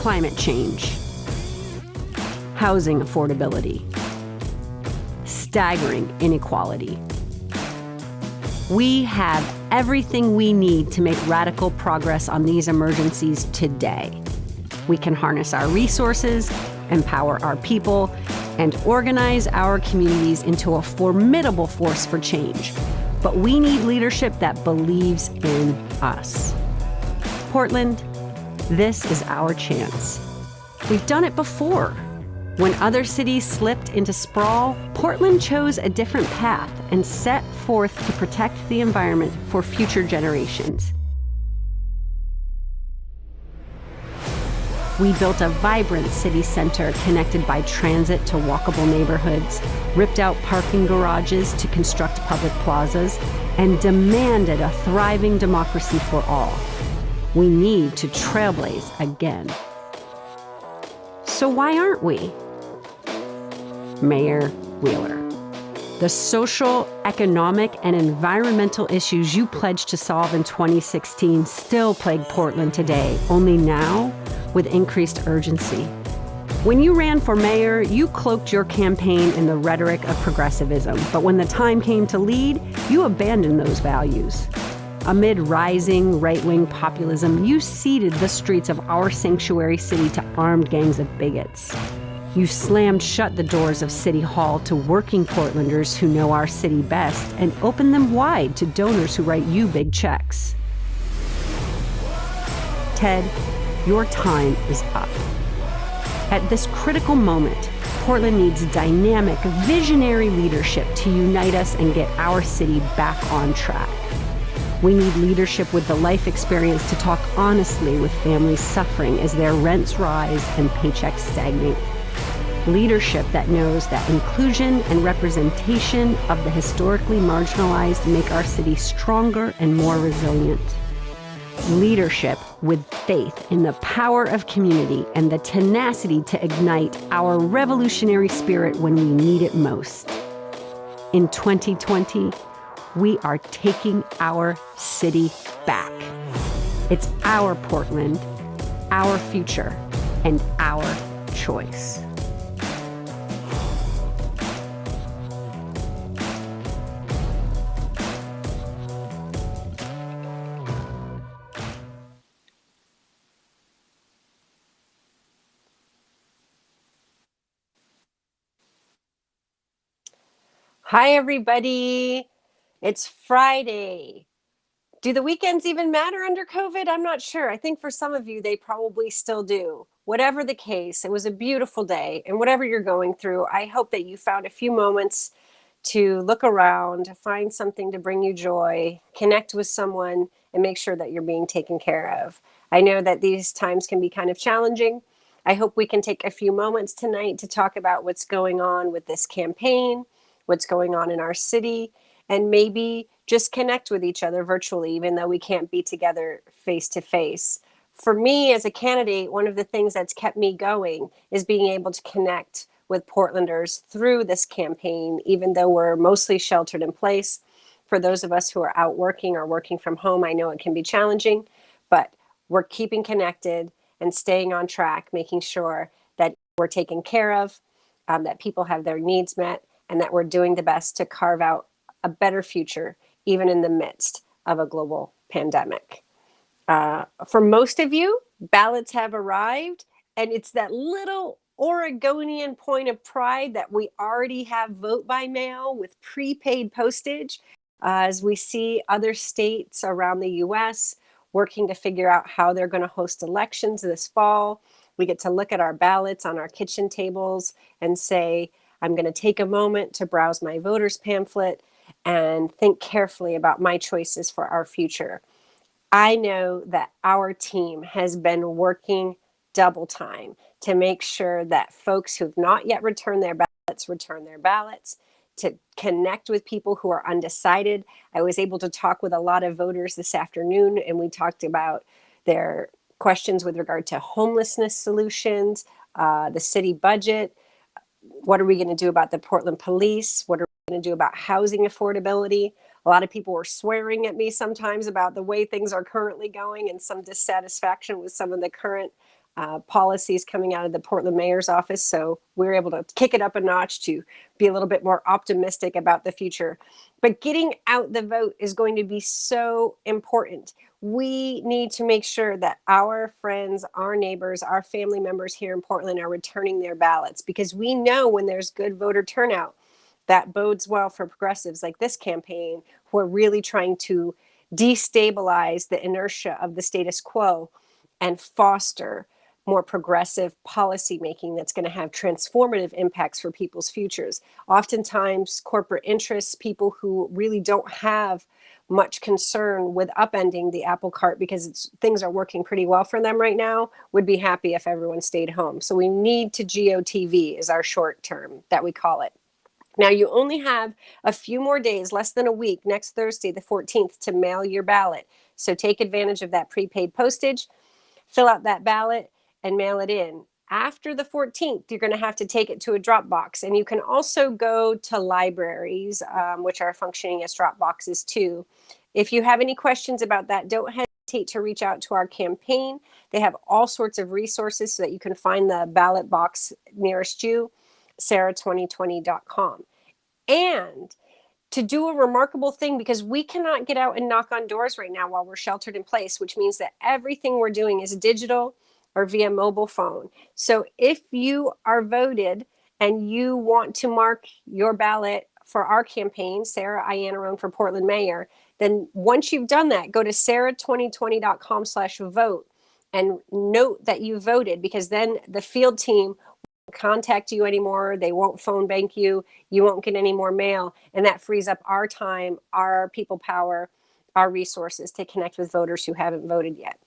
climate change, housing affordability, staggering inequality. We have everything we need to make radical progress on these emergencies today. We can harness our resources, empower our people, and organize our communities into a formidable force for change. But we need leadership that believes in us. Portland, this is our chance. We've done it before. When other cities slipped into sprawl, Portland chose a different path and set forth to protect the environment for future generations. We built a vibrant city center connected by transit to walkable neighborhoods, ripped out parking garages to construct public plazas, and demanded a thriving democracy for all. We need to trailblaze again. So why aren't we? Mayor Wheeler, the social, economic, and environmental issues you pledged to solve in 2016 still plague Portland today, only now with increased urgency. When you ran for mayor, you cloaked your campaign in the rhetoric of progressivism, but when the time came to lead, you abandoned those values. Amid rising right-wing populism, you ceded the streets of our sanctuary city to armed gangs of bigots. You slammed shut the doors of City Hall to working Portlanders who know our city best and opened them wide to donors who write you big checks. Ted, your time is up. At this critical moment, Portland needs dynamic, visionary leadership to unite us and get our city back on track. We need leadership with the life experience to talk honestly with families suffering as their rents rise and paychecks stagnate. Leadership that knows that inclusion and representation of the historically marginalized make our city stronger and more resilient. Leadership with faith in the power of community and the tenacity to ignite our revolutionary spirit when we need it most. In 2020, we are taking our city back. It's our Portland, our future, and our choice. Hi, everybody. It's Friday. Do the weekends even matter under COVID? I'm not sure. I think for some of you, they probably still do. Whatever the case, it was a beautiful day. And whatever you're going through, I hope that you found a few moments to look around, find something to bring you joy, connect with someone, and make sure that you're being taken care of. I know that these times can be kind of challenging. I hope we can take a few moments tonight to talk about what's going on with this campaign, what's going on in our city, and maybe just connect with each other virtually, even though we can't be together face to face. For me as a candidate, one of the things that's kept me going is being able to connect with Portlanders through this campaign, even though we're mostly sheltered in place. For those of us who are out working or working from home, I know it can be challenging, but we're keeping connected and staying on track, making sure that we're taken care of, that people have their needs met, and that we're doing the best to carve out a better future, even in the midst of a global pandemic. For most of you, ballots have arrived, and it's that little Oregonian point of pride that we already have vote by mail with prepaid postage, as we see other states around the US working to figure out how they're going to host elections this fall. We get to look at our ballots on our kitchen tables and say, I'm going to take a moment to browse my voter's pamphlet and think carefully about my choices for our future. I know that our team has been working double time to make sure that folks who've not yet returned their ballots return their ballots, to connect with people who are undecided. I was able to talk with a lot of voters this afternoon, and we talked about their questions with regard to homelessness solutions, the city budget. What are we going to do about the Portland police? What are we going to do about housing affordability? A lot of people were swearing at me sometimes about the way things are currently going and some dissatisfaction with some of the current policies coming out of the Portland mayor's office. So we were able to kick it up a notch to be a little bit more optimistic about the future. But getting out the vote is going to be so important. We need to make sure that our friends, our neighbors, our family members here in Portland are returning their ballots, because we know when there's good voter turnout, that bodes well for progressives like this campaign, who are really trying to destabilize the inertia of the status quo and foster more progressive policymaking that's going to have transformative impacts for people's futures. Oftentimes, corporate interests, people who really don't have much concern with upending the apple cart because things are working pretty well for them right now, would be happy if everyone stayed home. So we need to GOTV is our short term that we call it. Now, you only have a few more days, less than a week, next Thursday, the 14th, to mail your ballot. So take advantage of that prepaid postage, fill out that ballot, and mail it in. After the 14th, you're going to have to take it to a drop box. And you can also go to libraries, which are functioning as drop boxes too. If you have any questions about that, don't hesitate to reach out to our campaign. They have all sorts of resources so that you can find the ballot box nearest you, Ciara2020.com. And to do a remarkable thing, because we cannot get out and knock on doors right now while we're sheltered in place, which means that everything we're doing is digital or via mobile phone. So if you are voted and you want to mark your ballot for our campaign, Sarah Iannarone for Portland Mayor, then once you've done that, go to Ciara2020.com/vote and note that you voted, because then the field team contact you anymore. They won't phone bank you. You won't get any more mail. And that frees up our time, our people power, our resources to connect with voters who haven't voted yet.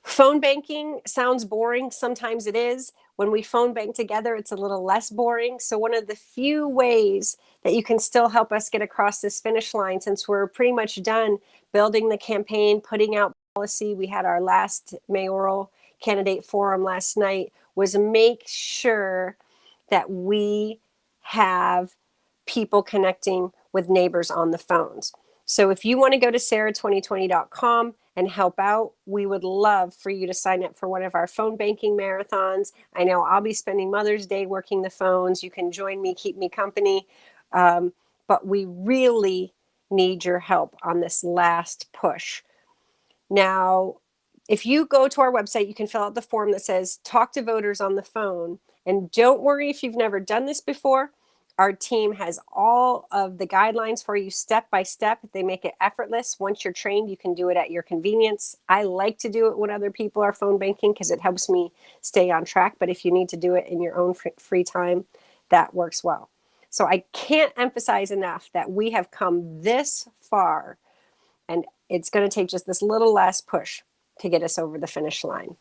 Phone banking sounds boring. Sometimes it is. When we phone bank together, it's a little less boring. So one of the few ways that you can still help us get across this finish line, since we're pretty much done building the campaign, putting out policy, we had our last mayoral candidate forum last night, was make sure that we have people connecting with neighbors on the phones. So if you want to go to Ciara2020.com and help out, we would love for you to sign up for one of our phone banking marathons. I know I'll be spending Mother's Day working the phones. You can join me, keep me company. But we really need your help on this last push. Now, if you go to our website, you can fill out the form that says talk to voters on the phone. And don't worry if you've never done this before. Our team has all of the guidelines for you step by step. They make it effortless. Once you're trained, you can do it at your convenience. I like to do it when other people are phone banking because it helps me stay on track. But if you need to do it in your own free time, that works well. So I can't emphasize enough that we have come this far, and it's going to take just this little last push to get us over the finish line.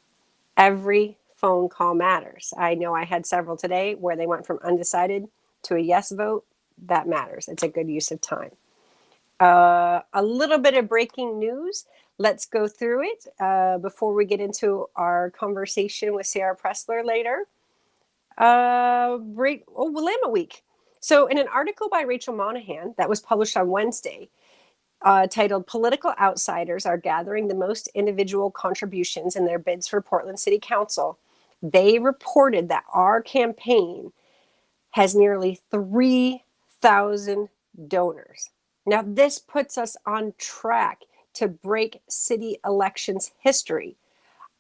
Every phone call matters. I know I had several today where they went from undecided to a yes vote. That matters. It's a good use of time. A little bit of breaking news. Let's go through it before we get into our conversation with Ciara Pressler later. Willamette Week. So in an article by Rachel Monahan that was published on Wednesday, titled "Political Outsiders Are Gathering the Most Individual Contributions in Their Bids for Portland City Council," they reported that our campaign has nearly 3,000 donors. Now, this puts us on track to break city elections history.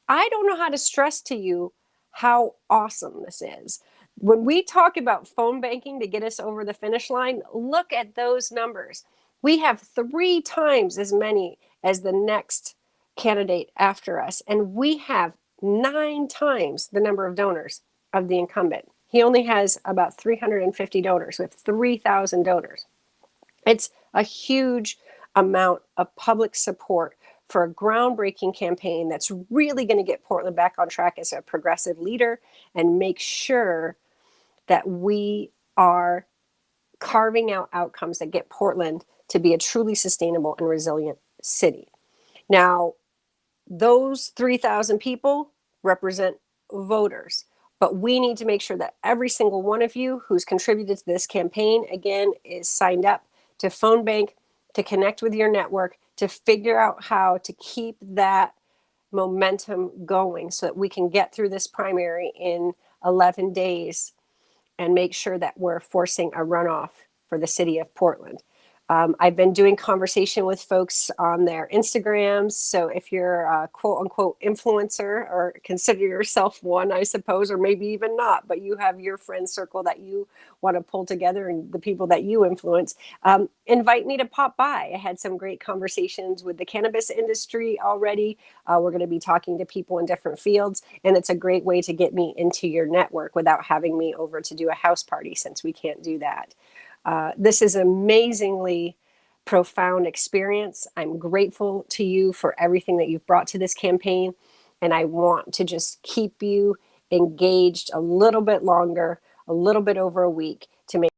I don't know how to stress to you how awesome this is. When we talk about phone banking to get us over the finish line, look at those numbers. We have 3 times as many as the next candidate after us, and we have 9 times the number of donors of the incumbent. He only has about 350 donors. We have 3,000 donors. It's a huge amount of public support for a groundbreaking campaign that's really going to get Portland back on track as a progressive leader and make sure that we are carving out outcomes that get Portland to be a truly sustainable and resilient city. Now, those 3,000 people represent voters, but we need to make sure that every single one of you who's contributed to this campaign, again, is signed up to phone bank, to connect with your network, to figure out how to keep that momentum going so that we can get through this primary in 11 days and make sure that we're forcing a runoff for the city of Portland. I've been doing conversation with folks on their Instagrams. So if you're a quote unquote influencer, or consider yourself one, I suppose, or maybe even not, but you have your friend circle that you want to pull together and the people that you influence, invite me to pop by. I had some great conversations with the cannabis industry already. We're going to be talking to people in different fields, and it's a great way to get me into your network without having me over to do a house party, since we can't do that. This is an amazingly profound experience. I'm grateful to you for everything that you've brought to this campaign, and I want to just keep you engaged a little bit longer, a little bit over a week, to make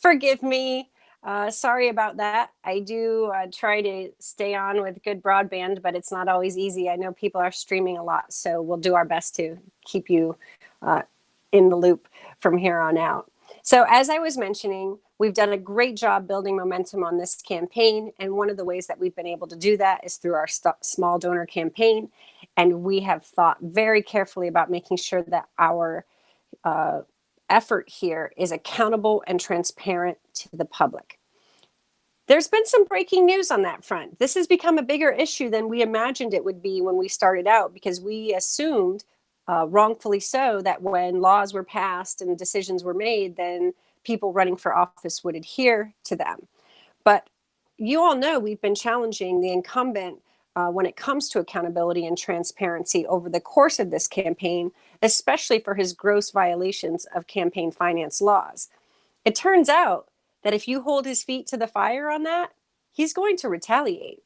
forgive me. Sorry about that. I do try to stay on with good broadband, but it's not always easy. I know people are streaming a lot, so we'll do our best to keep you uh, in the loop from here on out. So, as I was mentioning, we've done a great job building momentum on this campaign. And one of the ways that we've been able to do that is through our small donor campaign. And we have thought very carefully about making sure that our uh, effort here is accountable and transparent to the public. There's been some breaking news on that front. This has become a bigger issue than we imagined it would be when we started out, because we assumed, wrongfully so, that when laws were passed and decisions were made, then people running for office would adhere to them. But you all know we've been challenging the incumbent when it comes to accountability and transparency over the course of this campaign, especially for his gross violations of campaign finance laws. It turns out that if you hold his feet to the fire on that, he's going to retaliate.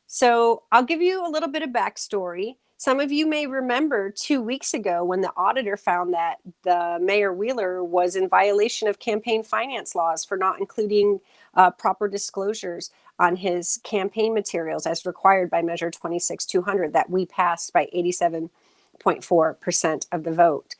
So I'll give you a little bit of backstory. Some of you may remember 2 weeks ago when the auditor found that the Mayor Wheeler was in violation of campaign finance laws for not including proper disclosures on his campaign materials as required by Measure 26-200 that we passed by 87.4% of the vote.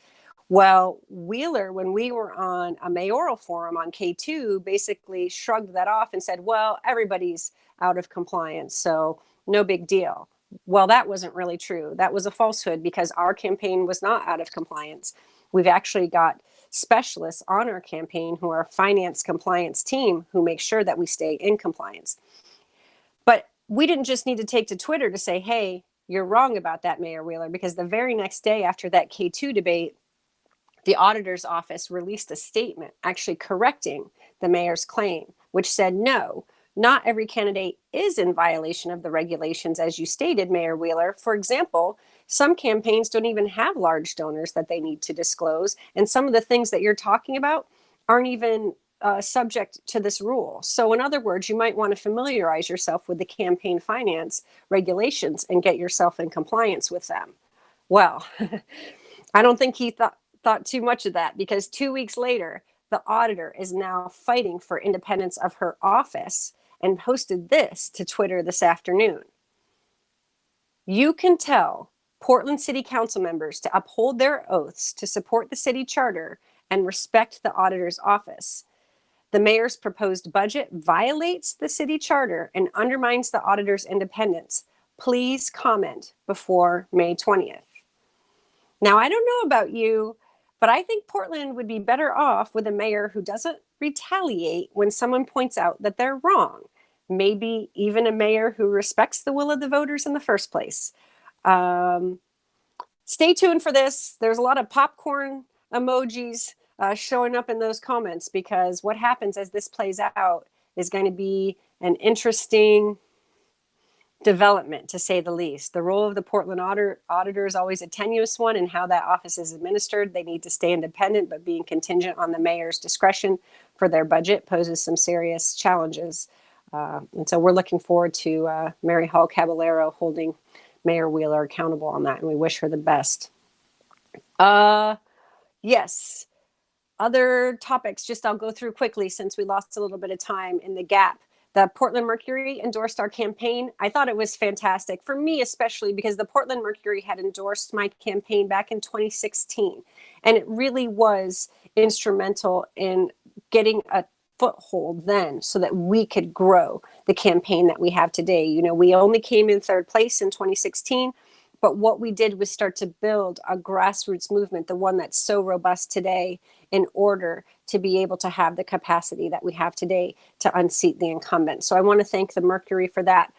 Well, Wheeler, when we were on a mayoral forum on K2, basically shrugged that off and said, well, everybody's out of compliance, so no big deal. Well, that wasn't really true. That was a falsehood, because our campaign was not out of compliance. We've actually got specialists on our campaign who are a finance compliance team who make sure that we stay in compliance. But we didn't just need to take to Twitter to say, hey, you're wrong about that, Mayor Wheeler, because the very next day after that K2 debate, the auditor's office released a statement actually correcting the mayor's claim, which said, no, not every candidate is in violation of the regulations, as you stated, Mayor Wheeler. For example, some campaigns don't even have large donors that they need to disclose. And some of the things that you're talking about aren't even subject to this rule. So in other words, you might want to familiarize yourself with the campaign finance regulations and get yourself in compliance with them. Well, I don't think he thought too much of that, because 2 weeks later, the auditor is now fighting for independence of her office and posted this to Twitter this afternoon. You can tell Portland City Council members to uphold their oaths to support the city charter and respect the auditor's office. The mayor's proposed budget violates the city charter and undermines the auditor's independence. Please comment before May 20th. Now, I don't know about you, but I think Portland would be better off with a mayor who doesn't retaliate when someone points out that they're wrong. Maybe even a mayor who respects the will of the voters in the first place. Stay tuned for this. There's a lot of popcorn emojis showing up in those comments, because what happens as this plays out is going to be an interesting development, to say the least. The role of the Portland auditor is always a tenuous one in how that office is administered. They need to stay independent, but being contingent on the mayor's discretion for their budget poses some serious challenges. And so we're looking forward to Mary Hall Caballero holding Mayor Wheeler accountable on that, and we wish her the best. Yes, other topics, just I'll go through quickly since we lost a little bit of time in the gap. The Portland Mercury endorsed our campaign. I thought it was fantastic, for me especially, because the Portland Mercury had endorsed my campaign back in 2016. And it really was instrumental in getting a foothold then so that we could grow the campaign that we have today. You know, we only came in third place in 2016. But what we did was start to build a grassroots movement, the one that's so robust today, in order to be able to have the capacity that we have today to unseat the incumbent. So I want to thank the Mercury for that,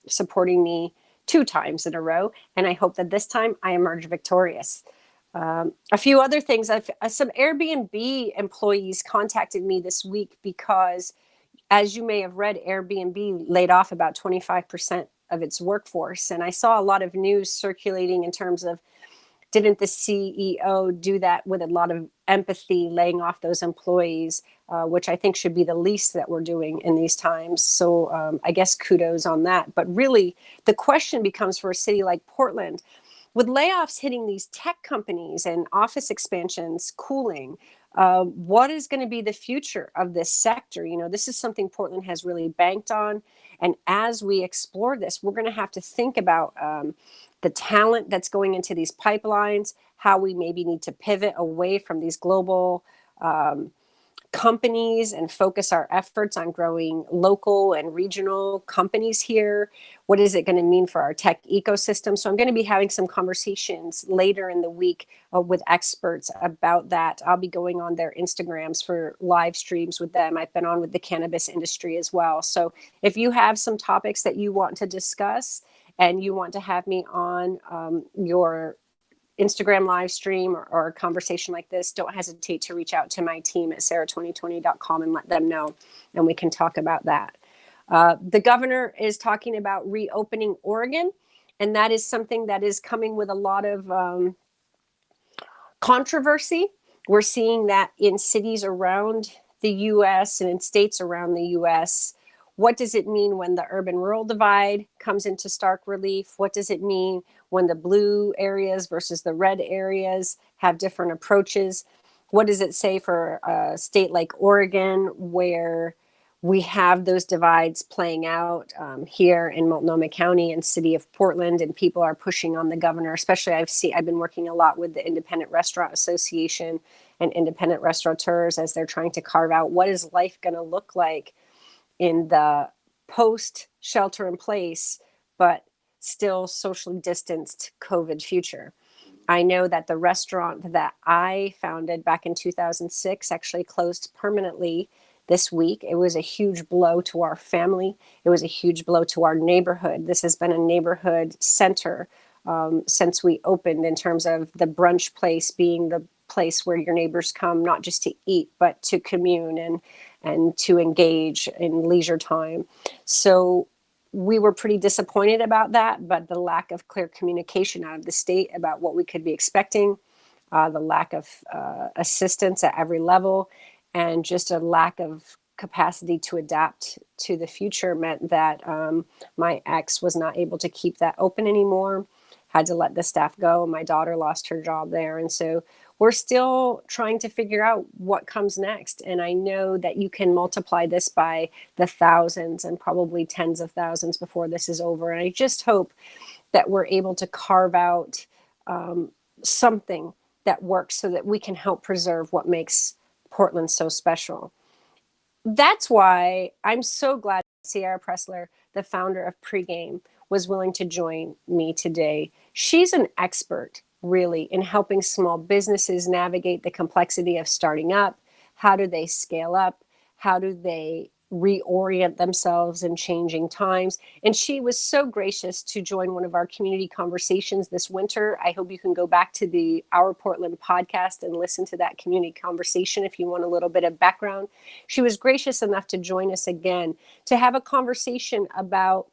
supporting me 2 times in a row. And I hope that this time I emerge victorious. A few other things. Some Airbnb employees contacted me this week because, as you may have read, Airbnb laid off about 25% of its workforce. And I saw a lot of news circulating in terms of, didn't the CEO do that with a lot of empathy, laying off those employees, which I think should be the least that we're doing in these times. So I guess kudos on that. But really, the question becomes, for a city like Portland, with layoffs hitting these tech companies and office expansions cooling, What is going to be the future of this sector? This is something Portland has really banked on. And as we explore this, we're going to have to think about the talent that's going into these pipelines, how we maybe need to pivot away from these global companies and focus our efforts on growing local and regional companies here. What is it going to mean for our tech ecosystem? So I'm going to be having some conversations later in the week with experts about that. I'll be going on their Instagrams for live streams with them. I've been on with the cannabis industry as well. So if you have some topics that you want to discuss and you want to have me on your Instagram live stream or a conversation like this, don't hesitate to reach out to my team at ciara2020.com and let them know, and we can talk about that. The governor is talking about reopening Oregon, and that is something that is coming with a lot of controversy. We're seeing that in cities around the U.S. and in states around the U.S. What does it mean when the urban-rural divide comes into stark relief? What does it mean when the blue areas versus the red areas have different approaches? What does it say for a state like Oregon, where we have those divides playing out here in Multnomah County and city of Portland, and people are pushing on the governor? Especially I've been working a lot with the Independent Restaurant Association and independent restaurateurs as they're trying to carve out what is life going to look like in the post shelter in place, but still socially distanced COVID future. I know that the restaurant that I founded back in 2006 actually closed permanently this week. It was a huge blow to our family. It was a huge blow to our neighborhood. This has been a neighborhood center since we opened, in terms of the brunch place being the place where your neighbors come, not just to eat, but to commune and to engage in leisure time. So we were pretty disappointed about that, but the lack of clear communication out of the state about what we could be expecting, the lack of assistance at every level, and just a lack of capacity to adapt to the future meant that my ex was not able to keep that open anymore, had to let the staff go. My daughter lost her job there. And so we're still trying to figure out what comes next. And I know that you can multiply this by the thousands and probably tens of thousands before this is over. And I just hope that we're able to carve out something that works so that we can help preserve what makes Portland so special. That's why I'm so glad Ciara Pressler, the founder of Pregame, was willing to join me today. She's an expert, really, in helping small businesses navigate the complexity of starting up. How do they scale up? How do they reorient themselves in changing times? And she was so gracious to join one of our community conversations this winter. I hope you can go back to the Our Portland podcast and listen to that community conversation if you want a little bit of background. She was gracious enough to join us again to have a conversation about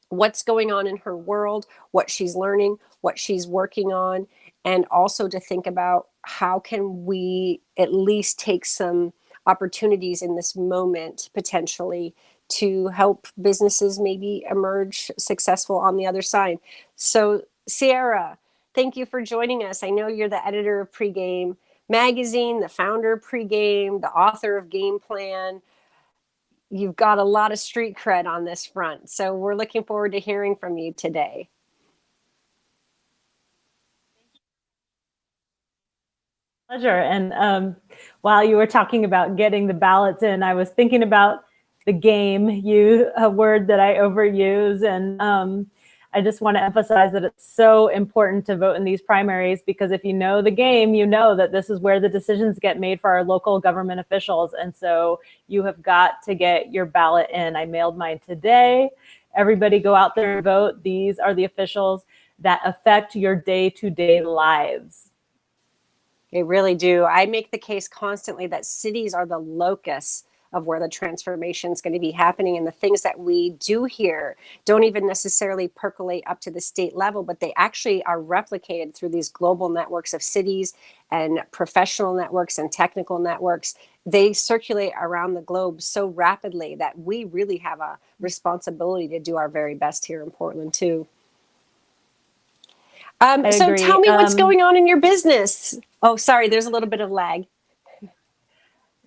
what's going on in her world, what she's learning, what she's working on, and also to think about how can we at least take some opportunities in this moment potentially to help businesses maybe emerge successful on the other side. So Ciara, thank you for joining us. I know you're the editor of Pregame Magazine, the founder of Pregame, the author of Game Plan. You've got a lot of street cred on this front. So we're looking forward to hearing from you today. Pleasure. And while you were talking about getting the ballots in, I was thinking about the game, a word that I overuse. And I just want to emphasize that it's so important to vote in these primaries, because if you know the game, you know that this is where the decisions get made for our local government officials. And so you have got to get your ballot in. I mailed mine today. Everybody go out there and vote. These are the officials that affect your day-to-day lives. They really do. I make the case constantly that cities are the locus of where the transformation is going to be happening. And the things that we do here don't even necessarily percolate up to the state level, but they actually are replicated through these global networks of cities and professional networks and technical networks. They circulate around the globe so rapidly that we really have a responsibility to do our very best here in Portland too. So tell me what's going on in your business. Oh, sorry, there's a little bit of lag.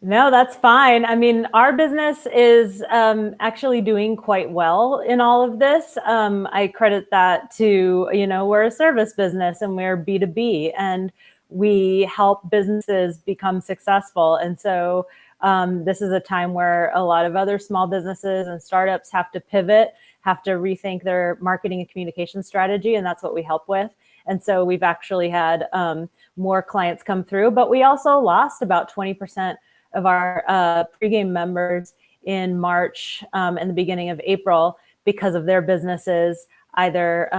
No, that's fine. I mean, our business is actually doing quite well in all of this. I credit that to, we're a service business and we're B2B, and we help businesses become successful. And so this is a time where a lot of other small businesses and startups have to pivot, have to rethink their marketing and communication strategy. And that's what we help with. And so we've actually had more clients come through, but we also lost about 20% of our pregame members in March and the beginning of April because of their businesses either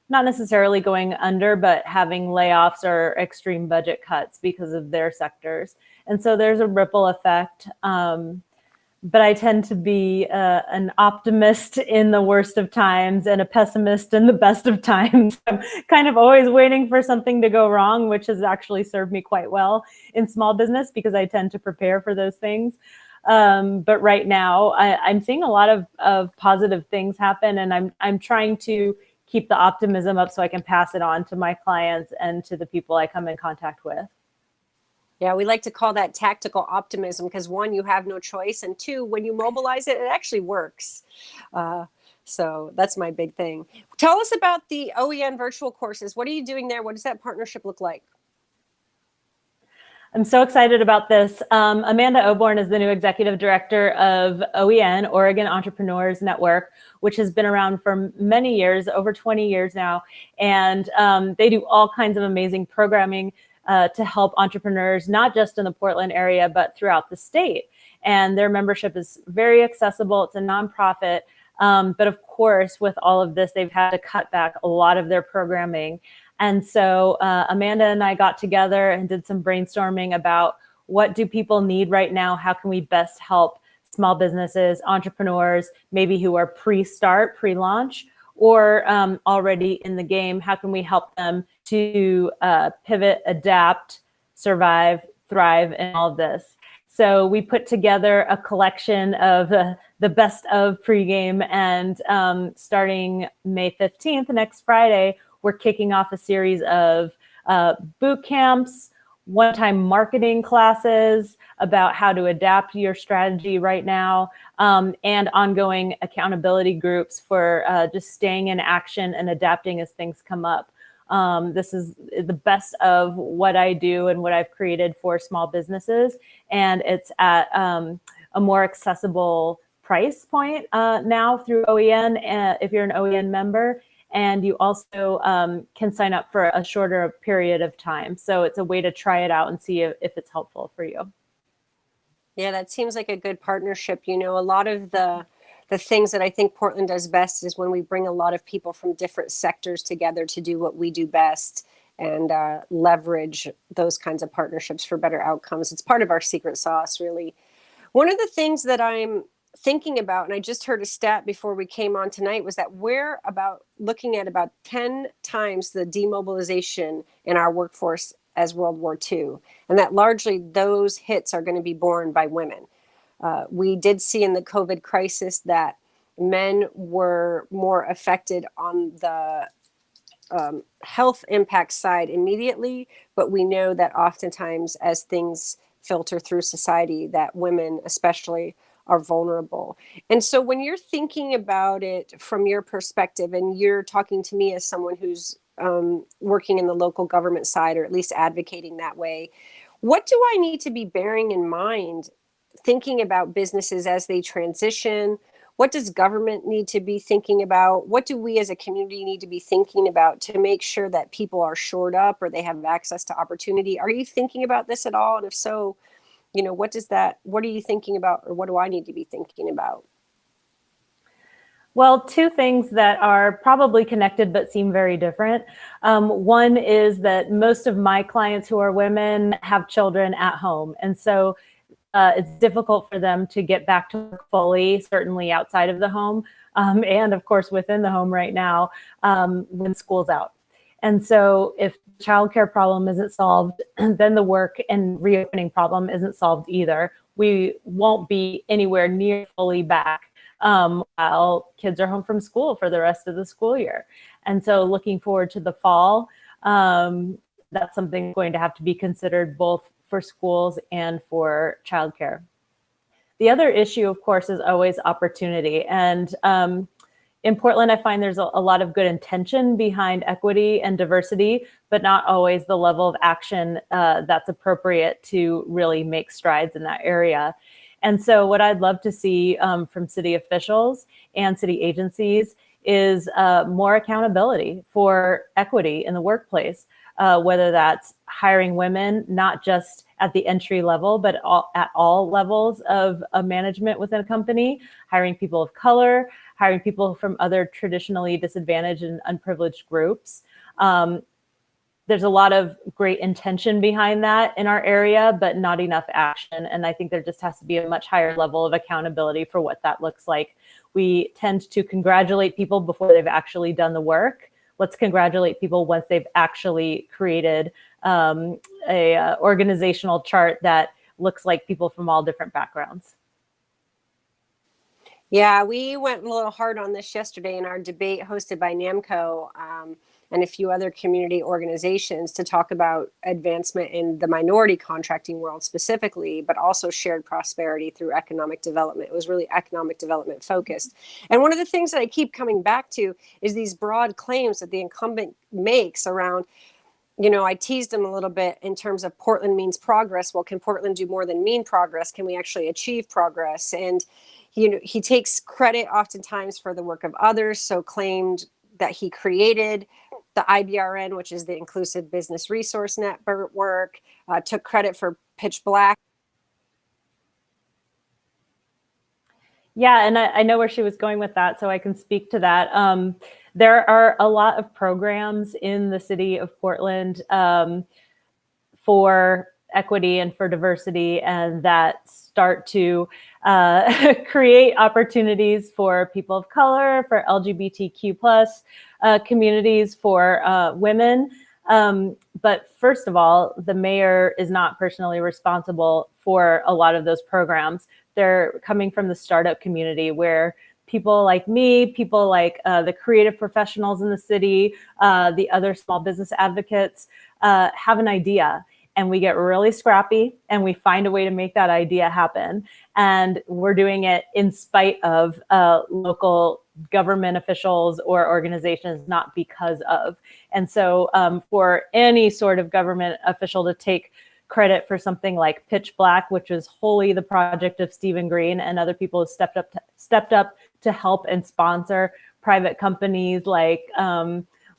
not necessarily going under, but having layoffs or extreme budget cuts because of their sectors. And so there's a ripple effect. But I tend to be an optimist in the worst of times and a pessimist in the best of times. I'm kind of always waiting for something to go wrong, which has actually served me quite well in small business because I tend to prepare for those things. But right now, I'm seeing a lot of positive things happen, and I'm trying to keep the optimism up so I can pass it on to my clients and to the people I come in contact with. Yeah, we like to call that tactical optimism because one, you have no choice, and two, when you mobilize it, it actually works. So that's my big thing. Tell us about the OEN virtual courses. What are you doing there? What does that partnership look like? I'm so excited about this. Amanda Oborn is the new executive director of OEN, Oregon Entrepreneurs Network, which has been around for many years, over 20 years now. And they do all kinds of amazing programming to help entrepreneurs, not just in the Portland area, but throughout the state. And their membership is very accessible. It's a nonprofit. But of course, with all of this, they've had to cut back a lot of their programming. And so Amanda and I got together and did some brainstorming about what do people need right now? How can we best help small businesses, entrepreneurs, maybe who are pre-start, pre-launch, or already in the game? How can we help them to pivot, adapt, survive, thrive in all of this? So we put together a collection of the best of pregame, and starting May 15th, next Friday, we're kicking off a series of boot camps, one-time marketing classes about how to adapt your strategy right now, and ongoing accountability groups for just staying in action and adapting as things come up. This is the best of what I do and what I've created for small businesses, and it's at a more accessible price point now through OEN, if you're an OEN member. And you also can sign up for a shorter period of time. So it's a way to try it out and see if it's helpful for you. Yeah, that seems like a good partnership. You know, a lot of the things that I think Portland does best is when we bring a lot of people from different sectors together to do what we do best and leverage those kinds of partnerships for better outcomes. It's part of our secret sauce, really. One of the things that I'm thinking about, and I just heard a stat before we came on tonight, was that we're looking at about 10 times the demobilization in our workforce as World War II, and that largely those hits are going to be borne by women. We did see in the COVID crisis that men were more affected on the health impact side immediately, but we know that oftentimes as things filter through society, that women especially are vulnerable. And so when you're thinking about it from your perspective, and you're talking to me as someone who's working in the local government side, or at least advocating that way, what do I need to be bearing in mind thinking about businesses as they transition? What does government need to be thinking about? What do we as a community need to be thinking about to make sure that people are shored up or they have access to opportunity? Are you thinking about this at all? And if so, what are you thinking about, or what do I need to be thinking about? Well, two things that are probably connected but seem very different. One is that most of my clients who are women have children at home. And so it's difficult for them to get back to work fully, certainly outside of the home, and of course within the home right now when school's out. And so if the childcare problem isn't solved, then the work and reopening problem isn't solved either. We won't be anywhere near fully back while kids are home from school for the rest of the school year. And so looking forward to the fall, that's something going to have to be considered both for schools and for childcare. The other issue, of course, is always opportunity. And in Portland, I find there's a lot of good intention behind equity and diversity, but not always the level of action that's appropriate to really make strides in that area. And so what I'd love to see from city officials and city agencies is more accountability for equity in the workplace, whether that's hiring women, not just at the entry level, but at all levels of management within a company, hiring people of color, hiring people from other traditionally disadvantaged and unprivileged groups. There's a lot of great intention behind that in our area, but not enough action. And I think there just has to be a much higher level of accountability for what that looks like. We tend to congratulate people before they've actually done the work. Let's congratulate people once they've actually created a organizational chart that looks like people from all different backgrounds. Yeah, we went a little hard on this yesterday in our debate hosted by NAMCO and a few other community organizations to talk about advancement in the minority contracting world specifically, but also shared prosperity through economic development. It was really economic development focused. And one of the things that I keep coming back to is these broad claims that the incumbent makes around, you know, I teased him a little bit in terms of Portland means progress. Well, can Portland do more than mean progress? Can we actually achieve progress? And he takes credit oftentimes for the work of others. So claimed that he created the IBRN, which is the Inclusive Business Resource Network, took credit for Pitch Black. Yeah, and I know where she was going with that, so I can speak to that. There are a lot of programs in the city of Portland for equity and for diversity, and that start to create opportunities for people of color, for LGBTQ plus communities, for women. But first of all, the mayor is not personally responsible for a lot of those programs. They're coming from the startup community where people like me, people like the creative professionals in the city, the other small business advocates have an idea. And we get really scrappy and we find a way to make that idea happen. And we're doing it in spite of local government officials or organizations, not because of. And so for any sort of government official to take credit for something like Pitch Black, which is wholly the project of Stephen Green and other people who stepped up to help and sponsor private companies like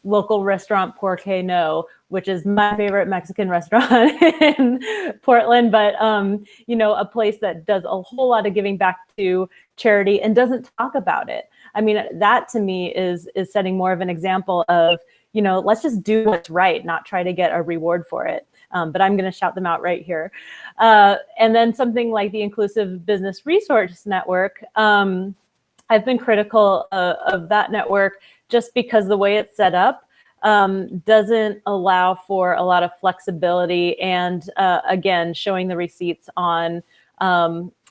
local restaurant Porque No, which is my favorite Mexican restaurant in Portland, but a place that does a whole lot of giving back to charity and doesn't talk about it. I mean, that to me is setting more of an example of, let's just do what's right, not try to get a reward for it. But I'm going to shout them out right here. And then something like the Inclusive Business Resource Network. I've been critical of that network just because the way it's set up doesn't allow for a lot of flexibility and, again, showing the receipts on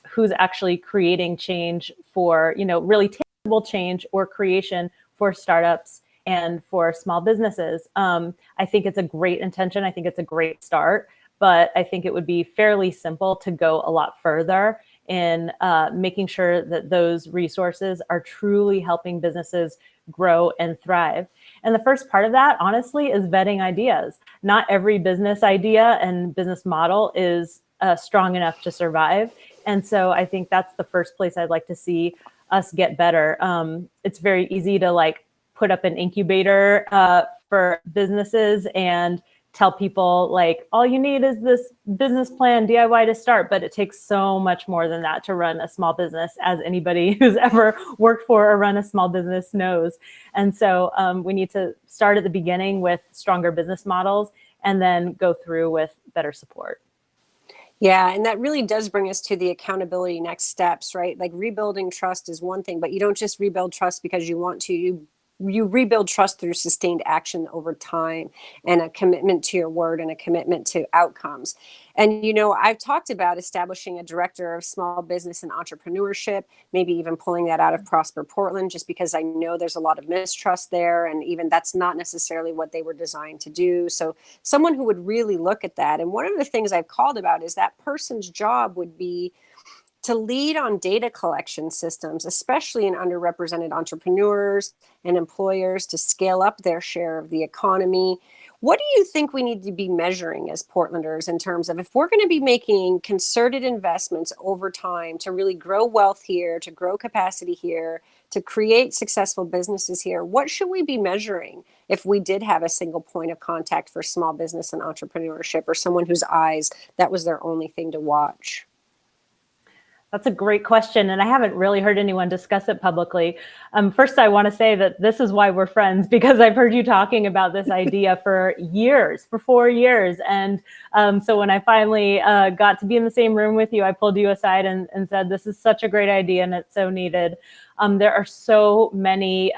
who's actually creating change for, really tangible change or creation for startups and for small businesses. I think it's a great intention. I think it's a great start, but I think it would be fairly simple to go a lot further in making sure that those resources are truly helping businesses grow and thrive. And the first part of that, honestly, is vetting ideas. Not every business idea and business model is strong enough to survive. And so I think that's the first place I'd like to see us get better. It's very easy to put up an incubator for businesses and tell people all you need is this business plan DIY to start, but it takes so much more than that to run a small business, as anybody who's ever worked for or run a small business knows. And so we need to start at the beginning with stronger business models and then go through with better support. Yeah, and that really does bring us to the accountability next steps, right? Like rebuilding trust is one thing, but you don't just rebuild trust because you want to. You you rebuild trust through sustained action over time, and a commitment to your word, and a commitment to outcomes. And, I've talked about establishing a director of small business and entrepreneurship, maybe even pulling that out of Prosper Portland, just because I know there's a lot of mistrust there. And even that's not necessarily what they were designed to do. So someone who would really look at that. And one of the things I've called about is that person's job would be to lead on data collection systems, especially in underrepresented entrepreneurs and employers, to scale up their share of the economy. What do you think we need to be measuring as Portlanders in terms of, if we're going to be making concerted investments over time to really grow wealth here, to grow capacity here, to create successful businesses here, what should we be measuring if we did have a single point of contact for small business and entrepreneurship, or someone whose eyes, that was their only thing to watch? That's a great question, and I haven't really heard anyone discuss it publicly. First, I want to say that this is why we're friends, because I've heard you talking about this idea for years, for 4 years. And so when I finally got to be in the same room with you, I pulled you aside and said, this is such a great idea and it's so needed. There are so many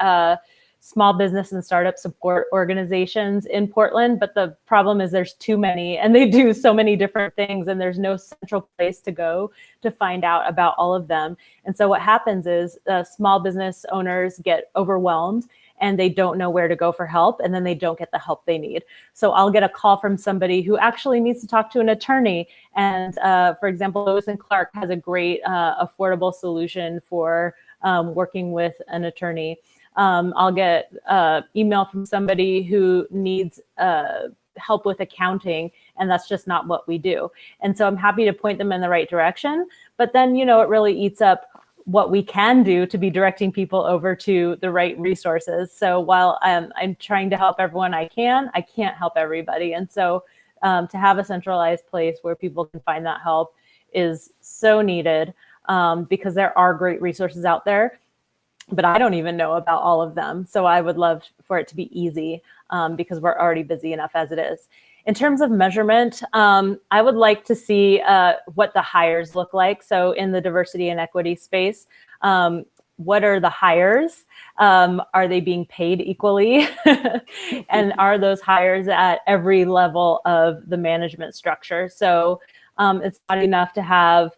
small business and startup support organizations in Portland, but the problem is there's too many, and they do so many different things, and there's no central place to go to find out about all of them. And so what happens is small business owners get overwhelmed and they don't know where to go for help, and then they don't get the help they need. So I'll get a call from somebody who actually needs to talk to an attorney. And for example, Lewis and Clark has a great affordable solution for working with an attorney. I'll get email from somebody who needs help with accounting, and that's just not what we do. And so I'm happy to point them in the right direction. But then, it really eats up what we can do to be directing people over to the right resources. So while I'm trying to help everyone I can't help everybody. And so to have a centralized place where people can find that help is so needed, because there are great resources out there, but I don't even know about all of them. So I would love for it to be easy, because we're already busy enough as it is. In terms of measurement, I would like to see what the hires look like. So in the diversity and equity space, what are the hires? Are they being paid equally? And are those hires at every level of the management structure? So it's not enough to have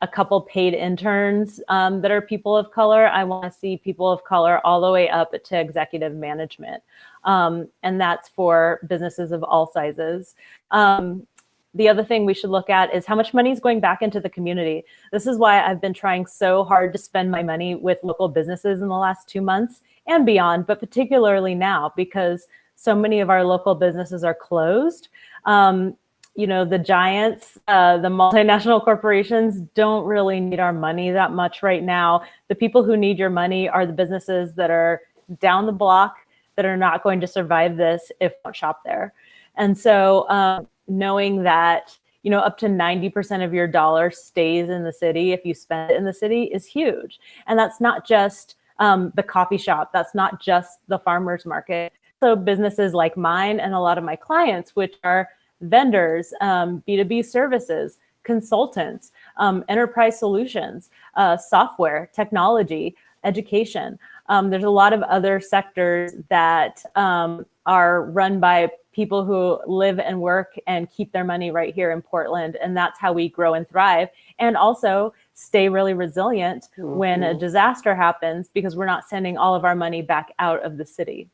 a couple paid interns that are people of color. I want to see people of color all the way up to executive management. And that's for businesses of all sizes. The other thing we should look at is how much money is going back into the community. This is why I've been trying so hard to spend my money with local businesses in the last 2 months and beyond, but particularly now, because so many of our local businesses are closed. The giants, the multinational corporations don't really need our money that much right now. The people who need your money are the businesses that are down the block, that are not going to survive this if you don't shop there. And so knowing that, up to 90% of your dollar stays in the city if you spend it in the city is huge. And that's not just the coffee shop. That's not just the farmer's market. So businesses like mine and a lot of my clients, which are vendors, B2B services, consultants, enterprise solutions, software, technology, education. There's a lot of other sectors that are run by people who live and work and keep their money right here in Portland. And that's how we grow and thrive, and also stay really resilient when a disaster happens, because we're not sending all of our money back out of the city.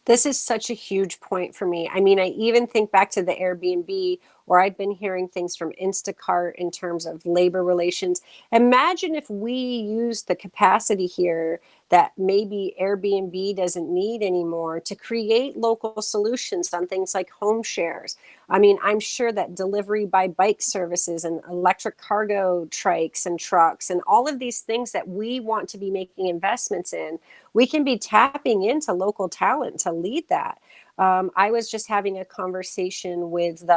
This is such a huge point for me. I mean, I even think back to the Airbnb, or I've been hearing things from Instacart in terms of labor relations. Imagine if we use the capacity here that maybe Airbnb doesn't need anymore to create local solutions on things like home shares. I mean, I'm sure that delivery by bike services and electric cargo trikes and trucks and all of these things that we want to be making investments in, we can be tapping into local talent to lead that. I was just having a conversation with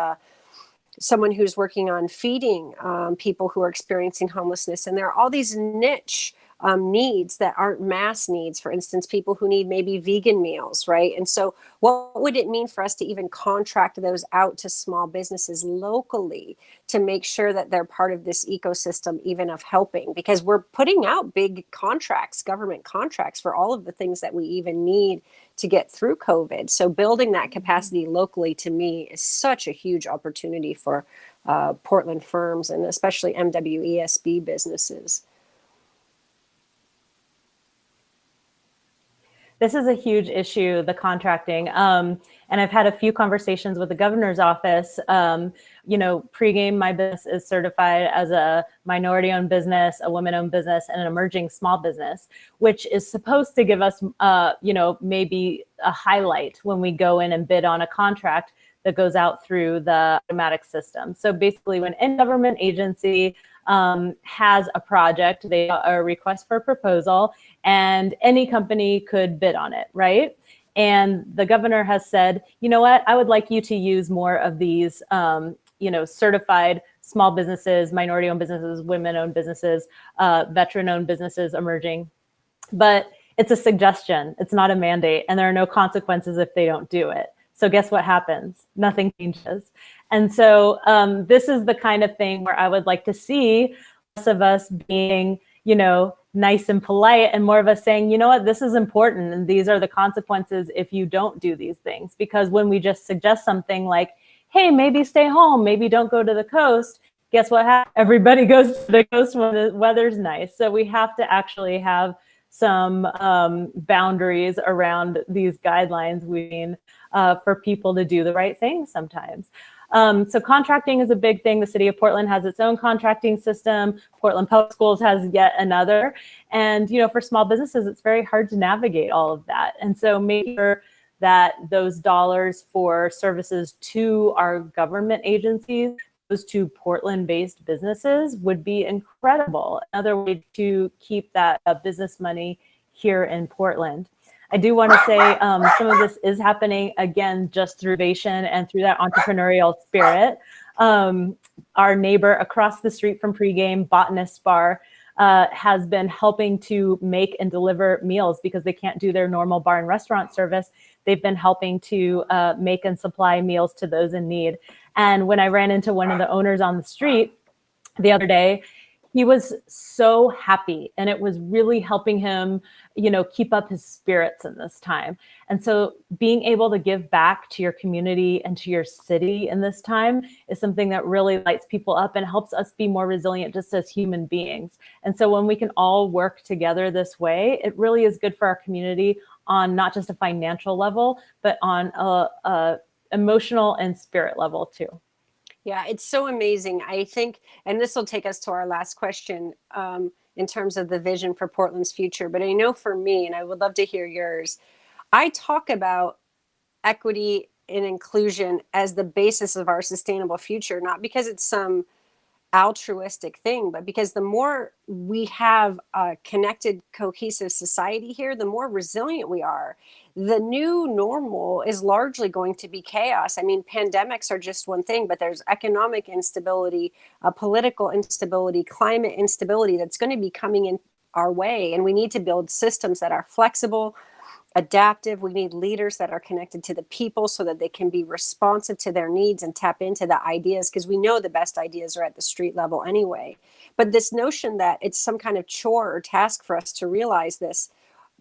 someone who's working on feeding people who are experiencing homelessness. And there are all these niche needs that aren't mass needs. For instance, people who need maybe vegan meals, right? And so what would it mean for us to even contract those out to small businesses locally to make sure that they're part of this ecosystem, even of helping? Because we're putting out big contracts, government contracts for all of the things that we even need to get through COVID. So building that capacity locally, to me, is such a huge opportunity for Portland firms and especially MWESB businesses. This is a huge issue, the contracting. And I've had a few conversations with the governor's office. Pregame, my business is certified as a minority-owned business, a women-owned business, and an emerging small business, which is supposed to give us, maybe a highlight when we go in and bid on a contract that goes out through the automatic system. So basically, when any government agency has a project, they a request for a proposal, and any company could bid on it, right? And the governor has said, you know what, I would like you to use more of these, certified small businesses, minority-owned businesses, women-owned businesses, veteran-owned businesses, emerging. But it's a suggestion, it's not a mandate, and there are no consequences if they don't do it. So guess what happens? Nothing changes. And so this is the kind of thing where I would like to see less of us being, nice and polite, and more of us saying, you know what, this is important, and these are the consequences if you don't do these things. Because when we just suggest something like, hey, maybe stay home, maybe don't go to the coast, guess what happens? Everybody goes to the coast when the weather's nice. So we have to actually have some boundaries around these guidelines for people to do the right thing sometimes. So contracting is a big thing. The city of Portland has its own contracting system. Portland Public Schools has yet another. And, for small businesses, it's very hard to navigate all of that. And so make sure that those dollars for services to our government agencies, those to Portland-based businesses, would be incredible. Another way to keep that business money here in Portland. I do want to say some of this is happening, again, just through innovation and through that entrepreneurial spirit. Our neighbor across the street from Pregame, Botanist Bar, has been helping to make and deliver meals because they can't do their normal bar and restaurant service. They've been helping to make and supply meals to those in need. And when I ran into one of the owners on the street the other day, he was so happy, and it was really helping him, keep up his spirits in this time. And so being able to give back to your community and to your city in this time is something that really lights people up and helps us be more resilient just as human beings. And so when we can all work together this way, it really is good for our community on not just a financial level, but on a emotional and spirit level too. Yeah, it's so amazing. I think, and this will take us to our last question in terms of the vision for Portland's future. But I know for me, and I would love to hear yours, I talk about equity and inclusion as the basis of our sustainable future, not because it's some altruistic thing, but because the more we have a connected, cohesive society here, the more resilient we are. The new normal is largely going to be chaos. I mean, pandemics are just one thing, but there's economic instability, political instability, climate instability that's going to be coming in our way. And we need to build systems that are flexible, adaptive. We need leaders that are connected to the people so that they can be responsive to their needs and tap into the ideas, because we know the best ideas are at the street level anyway. But this notion that it's some kind of chore or task for us to realize this,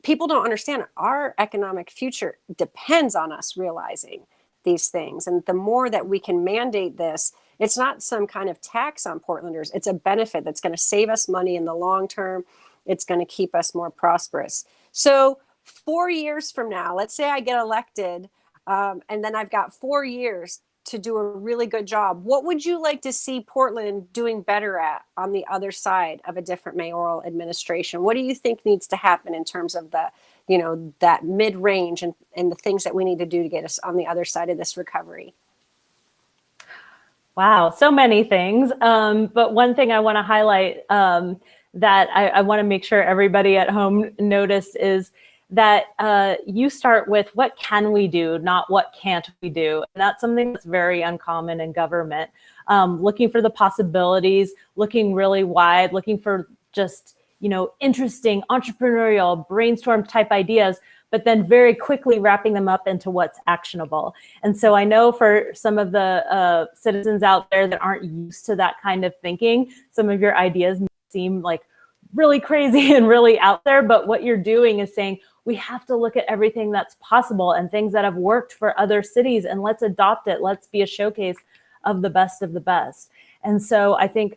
people don't understand. Our economic future depends on us realizing these things. And the more that we can mandate this, it's not some kind of tax on Portlanders. It's a benefit that's going to save us money in the long term. It's going to keep us more prosperous. So 4 years from now, let's say I get elected, and then I've got 4 years to do a really good job. What would you like to see Portland doing better at on the other side of a different mayoral administration? What do you think needs to happen in terms of the, that mid-range and the things that we need to do to get us on the other side of this recovery? Wow, so many things. But one thing I want to highlight that I want to make sure everybody at home noticed is that you start with what can we do, not what can't we do. And that's something that's very uncommon in government. Looking for the possibilities, looking really wide, looking for just, interesting entrepreneurial brainstorm type ideas, but then very quickly wrapping them up into what's actionable. And so I know for some of the citizens out there that aren't used to that kind of thinking, some of your ideas may seem like really crazy and really out there, but what you're doing is saying, we have to look at everything that's possible and things that have worked for other cities, and let's adopt it. Let's be a showcase of the best of the best. And so I think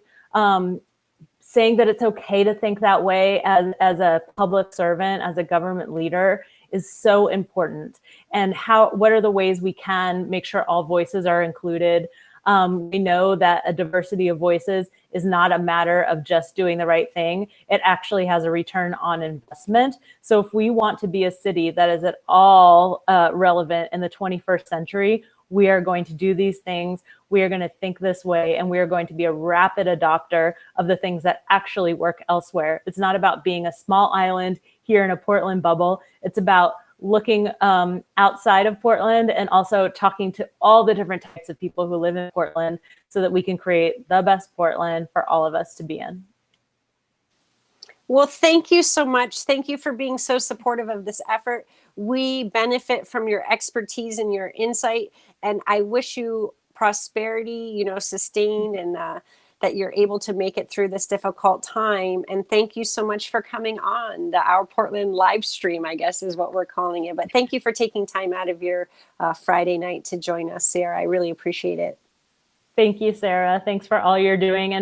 saying that it's okay to think that way as a public servant, as a government leader, is so important. And what are the ways we can make sure all voices are included? We know that a diversity of voices is not a matter of just doing the right thing. It actually has a return on investment. So if we want to be a city that is at all relevant in the 21st century, we are going to do these things. We are going to think this way, and we are going to be a rapid adopter of the things that actually work elsewhere. It's not about being a small island here in a Portland bubble. It's about looking outside of Portland and also talking to all the different types of people who live in Portland so that we can create the best Portland for all of us to be in. Well, thank you so much. Thank you for being so supportive of this effort. We benefit from your expertise and your insight, and I wish you prosperity, sustained, and that you're able to make it through this difficult time. And thank you so much for coming on the Our Portland live stream, I guess is what we're calling it. But thank you for taking time out of your Friday night to join us, Ciara. I really appreciate it. Thank you, Sarah. Thanks for all you're doing and